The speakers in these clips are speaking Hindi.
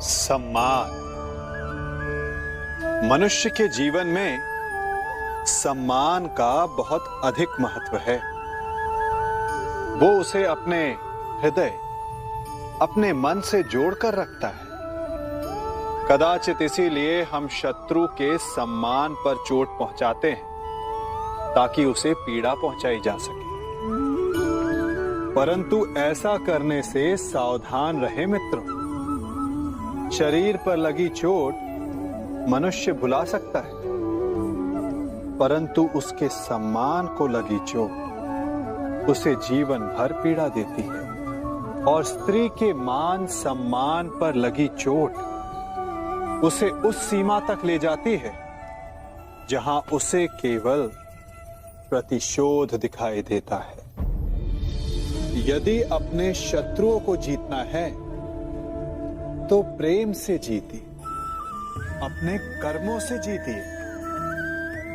सम्मान। मनुष्य के जीवन में सम्मान का बहुत अधिक महत्व है। वो उसे अपने हृदय, अपने मन से जोड़कर रखता है। कदाचित इसीलिए हम शत्रु के सम्मान पर चोट पहुंचाते हैं ताकि उसे पीड़ा पहुंचाई जा सके। परंतु ऐसा करने से सावधान रहे मित्रों। शरीर पर लगी चोट मनुष्य भुला सकता है, परंतु उसके सम्मान को लगी चोट उसे जीवन भर पीड़ा देती है। और स्त्री के मान सम्मान पर लगी चोट उसे उस सीमा तक ले जाती है जहां उसे केवल प्रतिशोध दिखाई देता है। यदि अपने शत्रुओं को जीतना है तो प्रेम से जीती, अपने कर्मों से जीतिए।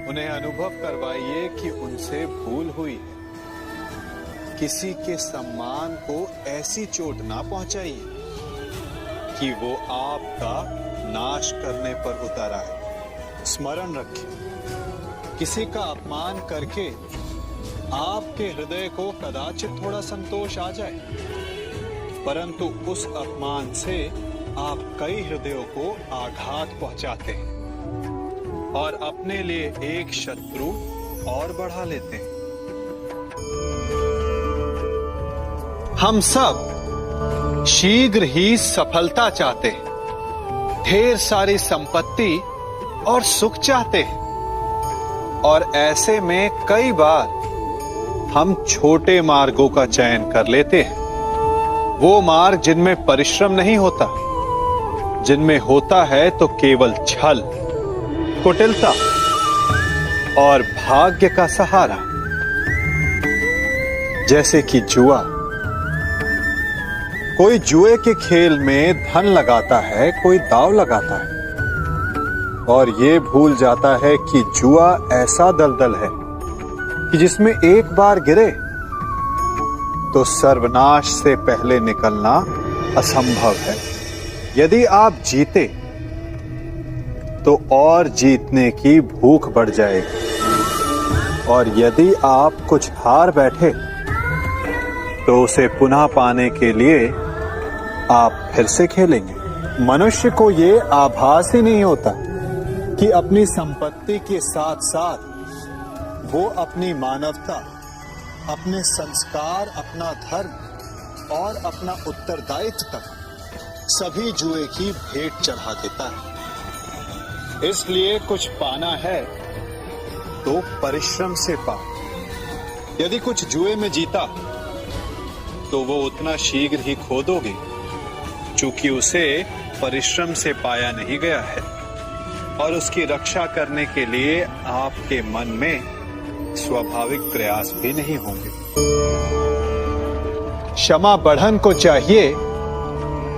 उन्हें अनुभव करवाइए कि उनसे भूल हुई है। किसी के सम्मान को ऐसी चोट ना पहुंचाइए कि वो आपका नाश करने पर उतर आए। स्मरण रखिए, किसी का अपमान करके आपके हृदय को कदाचित थोड़ा संतोष आ जाए, परंतु उस अपमान से आप कई हृदयों को आघात पहुंचाते हैं और अपने लिए एक शत्रु और बढ़ा लेते हैं। हम सब शीघ्र ही सफलता चाहते हैं, ढेर सारी संपत्ति और सुख चाहते हैं, और ऐसे में कई बार हम छोटे मार्गों का चयन कर लेते हैं। वो मार्ग जिनमें परिश्रम नहीं होता, जिनमें होता है तो केवल छल, कुटिलता और भाग्य का सहारा। जैसे कि जुआ। कोई जुए के खेल में धन लगाता है, कोई दांव लगाता है और ये भूल जाता है कि जुआ ऐसा दलदल है कि जिसमें एक बार गिरे तो सर्वनाश से पहले निकलना असंभव है। यदि आप जीते तो और जीतने की भूख बढ़ जाएगी, और यदि आप कुछ हार बैठे तो उसे पुनः पाने के लिए आप फिर से खेलेंगे। मनुष्य को ये आभास ही नहीं होता कि अपनी संपत्ति के साथ साथ वो अपनी मानवता, अपने संस्कार, अपना धर्म और अपना उत्तरदायित्व तक सभी जुए की भेंट चढ़ा देता है। इसलिए कुछ पाना है तो परिश्रम से पाओ। यदि कुछ जुए में जीता तो वो उतना शीघ्र ही खो दोगे, चूंकि उसे परिश्रम से पाया नहीं गया है, और उसकी रक्षा करने के लिए आपके मन में स्वाभाविक प्रयास भी नहीं होंगे। क्षमा बढ़न को चाहिए,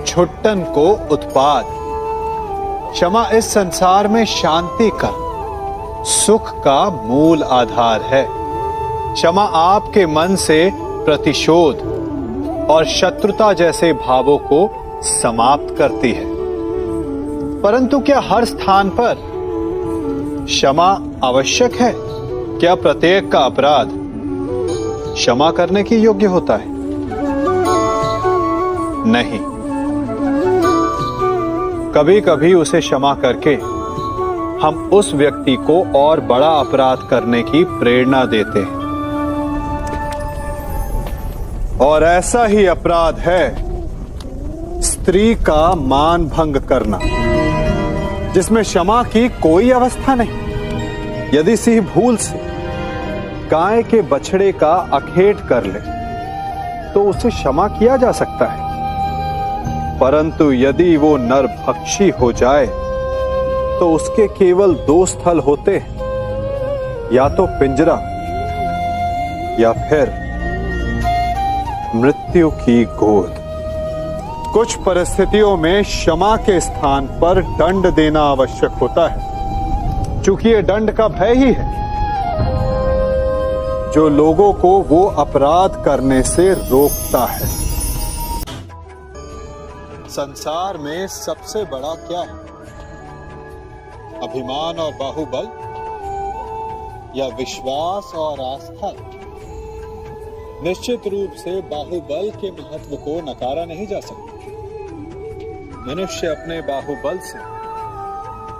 छुट्टन को उत्पाद। क्षमा इस संसार में शांति का, सुख का मूल आधार है। क्षमा आपके मन से प्रतिशोध और शत्रुता जैसे भावों को समाप्त करती है। परंतु क्या हर स्थान पर क्षमा आवश्यक है? क्या प्रत्येक का अपराध क्षमा करने की योग्य होता है? नहीं। कभी कभी उसे क्षमा करके हम उस व्यक्ति को और बड़ा अपराध करने की प्रेरणा देते हैं, और ऐसा ही अपराध है स्त्री का मान भंग करना, जिसमें क्षमा की कोई अवस्था नहीं। यदि सिंह भूल से गाय के बछड़े का अखेट कर ले तो उसे क्षमा किया जा सकता है, परंतु यदि वो नरभक्षी हो जाए तो उसके केवल दो स्थल होते हैं, या तो पिंजरा या फिर मृत्यु की गोद। कुछ परिस्थितियों में क्षमा के स्थान पर दंड देना आवश्यक होता है, क्योंकि ये दंड का भय ही है जो लोगों को वो अपराध करने से रोकता है। संसार में सबसे बड़ा क्या है? अभिमान और बाहुबल या विश्वास और आस्था? निश्चित रूप से बाहुबल के महत्व को नकारा नहीं जा सकता। मनुष्य अपने बाहुबल से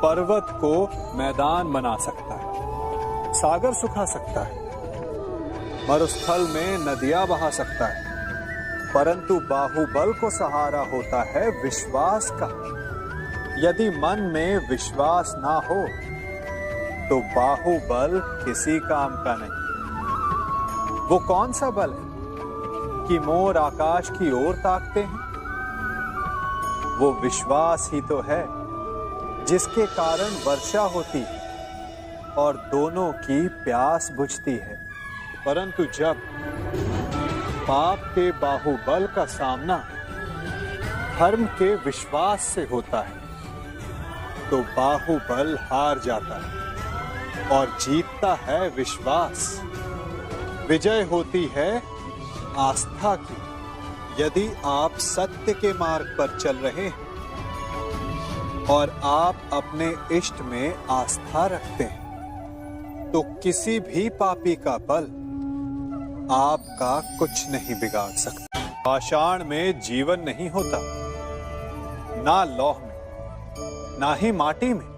पर्वत को मैदान बना सकता है, सागर सुखा सकता है, मरुस्थल में नदियां बहा सकता है, परंतु बाहुबल को सहारा होता है विश्वास का। यदि मन में विश्वास ना हो तो बाहुबल किसी काम का नहीं। वो कौन सा बल है कि मोर आकाश की ओर ताकते हैं? वो विश्वास ही तो है जिसके कारण वर्षा होती है और दोनों की प्यास बुझती है। परंतु जब पाप के बाहुबल का सामना धर्म के विश्वास से होता है तो बाहुबल हार जाता है और जीतता है विश्वास। विजय होती है आस्था की। यदि आप सत्य के मार्ग पर चल रहे हैं और आप अपने इष्ट में आस्था रखते हैं तो किसी भी पापी का बल आपका कुछ नहीं बिगाड़ सकता। पाषाण में जीवन नहीं होता, ना लौह में, ना ही माटी में,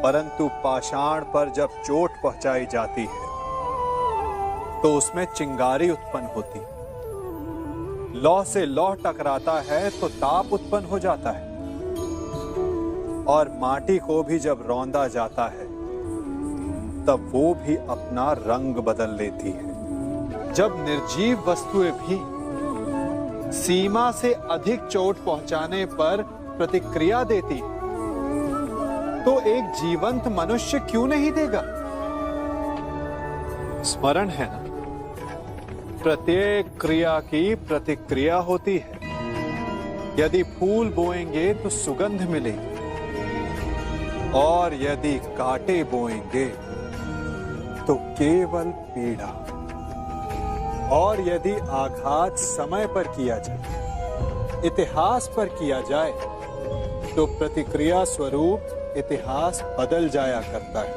परंतु पाषाण पर जब चोट पहुंचाई जाती है तो उसमें चिंगारी उत्पन्न होती। लौह से लौह टकराता है तो ताप उत्पन्न हो जाता है और माटी को भी जब रौंदा जाता है तब वो भी अपना रंग बदल लेती है। जब निर्जीव वस्तुएं भी सीमा से अधिक चोट पहुंचाने पर प्रतिक्रिया देती तो एक जीवंत मनुष्य क्यों नहीं देगा? स्मरण है ना, प्रत्येक क्रिया की प्रतिक्रिया होती है। यदि फूल बोएंगे तो सुगंध मिलेगी और यदि कांटे बोएंगे तो केवल पीड़ा। और यदि आघात समय पर किया जाए, इतिहास पर किया जाए तो प्रतिक्रिया स्वरूप इतिहास बदल जाया करता है।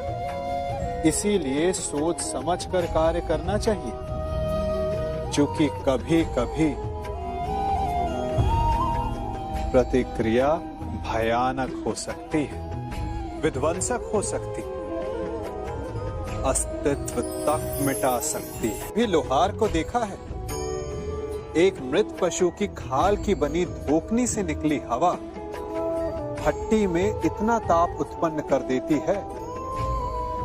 इसीलिए सोच समझकर कार्य करना चाहिए, क्योंकि कभी कभी प्रतिक्रिया भयानक हो सकती है, विध्वंसक हो सकती है, अस्तित्व तक मिटा सकती है। भी लोहार को देखा है, एक मृत पशु की खाल की बनी धोकनी से निकली हवा भट्टी में इतना ताप उत्पन्न कर देती है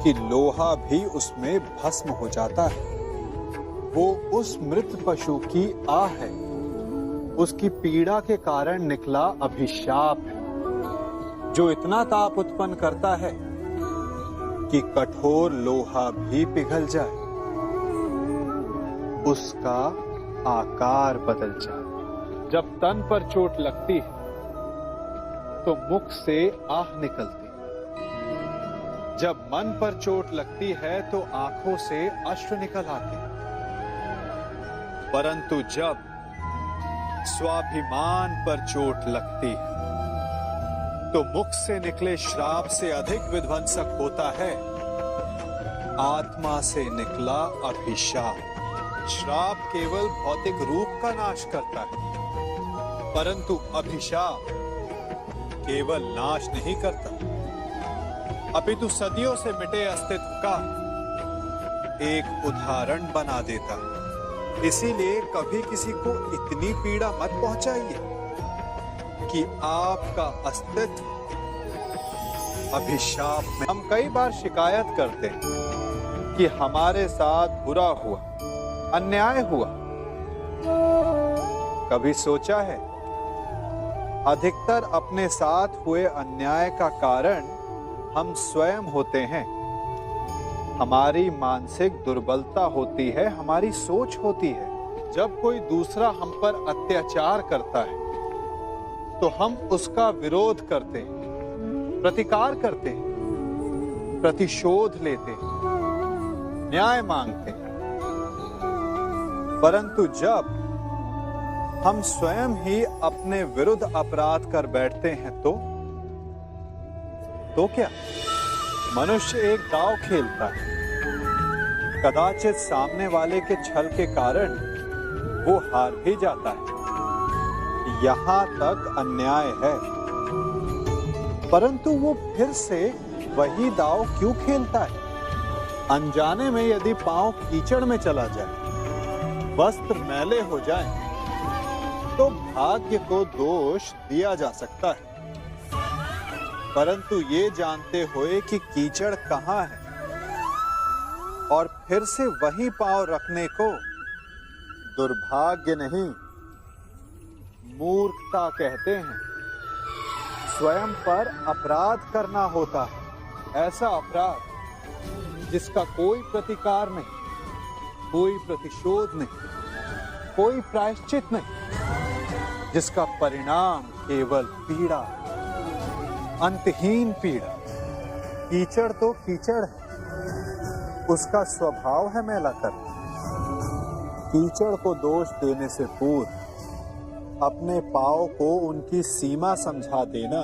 कि लोहा भी उसमें भस्म हो जाता है। वो उस मृत पशु की आह है, उसकी पीड़ा के कारण निकला अभिशाप है, जो इतना ताप उत्पन्न करता है कि कठोर लोहा भी पिघल जाए, उसका आकार बदल जाए। जब तन पर चोट लगती है तो मुख से आह निकलती, जब मन पर चोट लगती है तो आंखों से अश्रु निकल आते। परंतु जब स्वाभिमान पर चोट लगती है तो मुख से निकले श्राप से अधिक विध्वंसक होता है आत्मा से निकला अभिशाप। श्राप केवल भौतिक रूप का नाश करता है, परंतु अभिशाप केवल नाश नहीं करता, अपितु सदियों से मिटे अस्तित्व का एक उदाहरण बना देता है। इसीलिए कभी किसी को इतनी पीड़ा मत पहुंचाइए कि आपका अस्तित्व अभिशाप में। हम कई बार शिकायत करते हैं कि हमारे साथ बुरा हुआ, अन्याय हुआ। कभी सोचा है अधिकतर अपने साथ हुए अन्याय का कारण हम स्वयं होते हैं। हमारी मानसिक दुर्बलता होती है, हमारी सोच होती है। जब कोई दूसरा हम पर अत्याचार करता है तो हम उसका विरोध करते हैं, प्रतिकार करते हैं, प्रतिशोध लेते हैं, न्याय मांगते हैं। परंतु जब हम स्वयं ही अपने विरुद्ध अपराध कर बैठते हैं तो क्या? मनुष्य एक दांव खेलता है, कदाचित सामने वाले के छल के कारण वो हार भी जाता है। यहां तक अन्याय है, परंतु वो फिर से वही दांव क्यों खेलता है? अनजाने में यदि पांव कीचड़ में चला जाए, वस्त्र मैले हो जाए, तो भाग्य को दोष दिया जा सकता है, परंतु ये जानते हुए कि कीचड़ कहां है और फिर से वही पांव रखने को दुर्भाग्य नहीं, मूर्खता कहते हैं। स्वयं पर अपराध करना होता है, ऐसा अपराध जिसका कोई प्रतिकार नहीं, कोई प्रतिशोध नहीं, कोई प्रायश्चित नहीं, जिसका परिणाम केवल पीड़ा, अंतहीन पीड़ा। कीचड़ तो कीचड़ है, उसका स्वभाव है मैला करना। कीचड़ को दोष देने से पूर्व अपने पांव को उनकी सीमा समझा देना